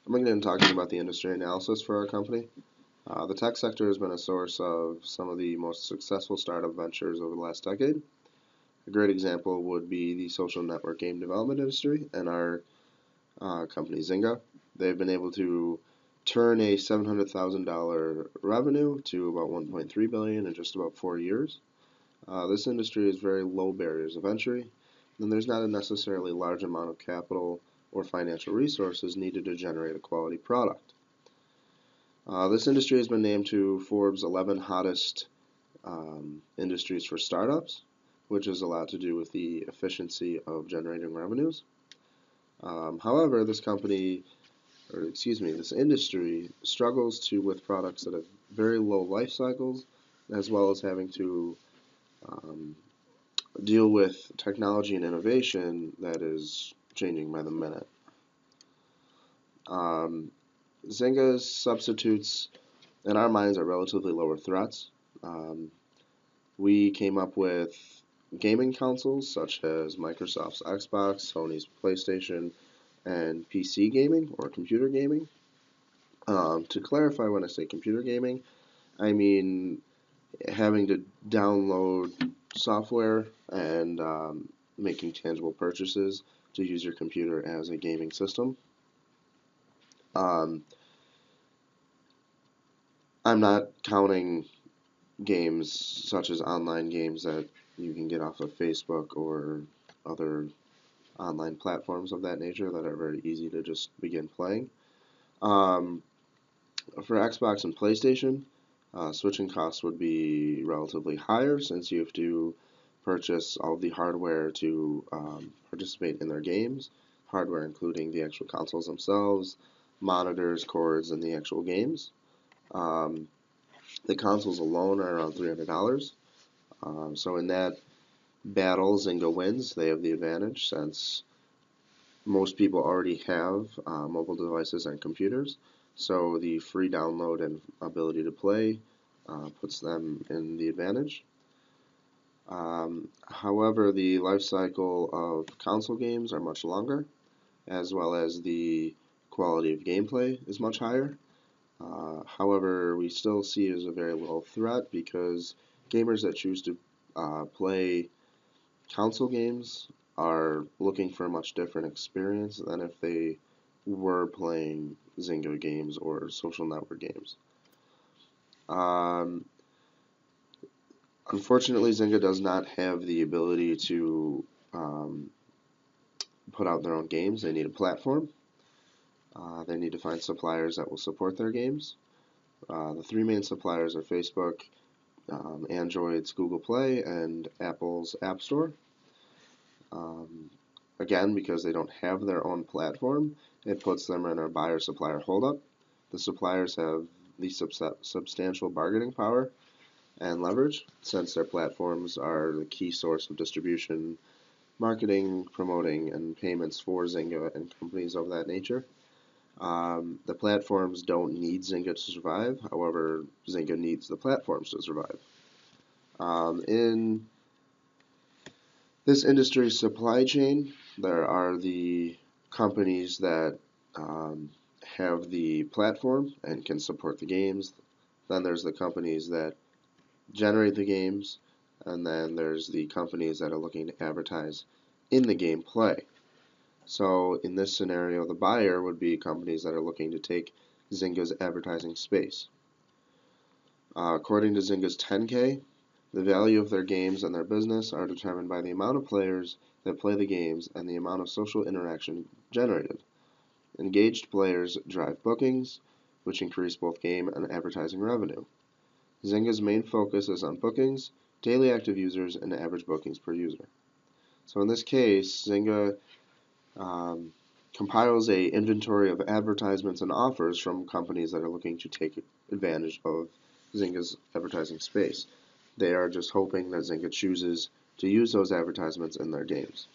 I'm going to be talking about the industry analysis for our company. The tech sector has been a source of some of the most successful startup ventures over the last decade. A great example would be the social network game development industry and our company Zynga. They've been able to turn a $700,000 revenue to about $1.3 billion in just about 4 years. This industry has very low barriers of entry, and there's not a necessarily large amount of capital or financial resources needed to generate a quality product. This industry has been named to Forbes' 11 hottest industries for startups, which has a lot to do with the efficiency of generating revenues. However, this industry struggles with products that have very low life cycles, as well as having to deal with technology and innovation that is changing by the minute. Zynga's substitutes, in our minds, are relatively lower threats. We came up with gaming consoles such as Microsoft's Xbox, Sony's PlayStation, and PC gaming, or computer gaming. To clarify, when I say computer gaming, I mean having to download software and making tangible purchases to use your computer as a gaming system. I'm not counting games such as online games that you can get off of Facebook or other online platforms of that nature that are very easy to just begin playing. For Xbox and PlayStation, switching costs would be relatively higher since you have to purchase all the hardware to participate in their games, hardware including the actual consoles themselves, monitors, cords, and the actual games. The consoles alone are around $300. So in that battle, Zynga wins. They have the advantage since most people already have mobile devices and computers. So the free download and ability to play puts them in the advantage. However, the life cycle of console games are much longer, as well as the quality of gameplay is much higher. However, we still see it as a very low threat because gamers that choose to play console games are looking for a much different experience than if they were playing Zynga games or social network games. Unfortunately, Zynga does not have the ability to put out their own games. They need a platform. They need to find suppliers that will support their games. The three main suppliers are Facebook, Android's Google Play, and Apple's App Store. Again, because they don't have their own platform, it puts them in a buyer-supplier holdup. The suppliers have the substantial bargaining power and leverage, since their platforms are the key source of distribution, marketing, promoting, and payments for Zynga and companies of that nature. The platforms don't need Zynga to survive. However, Zynga needs the platforms to survive. In this industry supply chain, there are the companies that have the platform and can support the games. Then there's the companies that generate the games. And then there's the companies that are looking to advertise in the gameplay. So in this scenario, the buyer would be companies that are looking to take Zynga's advertising space. According to Zynga's 10K, the value of their games and their business are determined by the amount of players that play the games and the amount of social interaction generated. Engaged players drive bookings, which increase both game and advertising revenue. Zynga's main focus is on bookings, daily active users, and average bookings per user. So in this case, Zynga compiles a inventory of advertisements and offers from companies that are looking to take advantage of Zynga's advertising space. They are just hoping that Zynga chooses to use those advertisements in their games.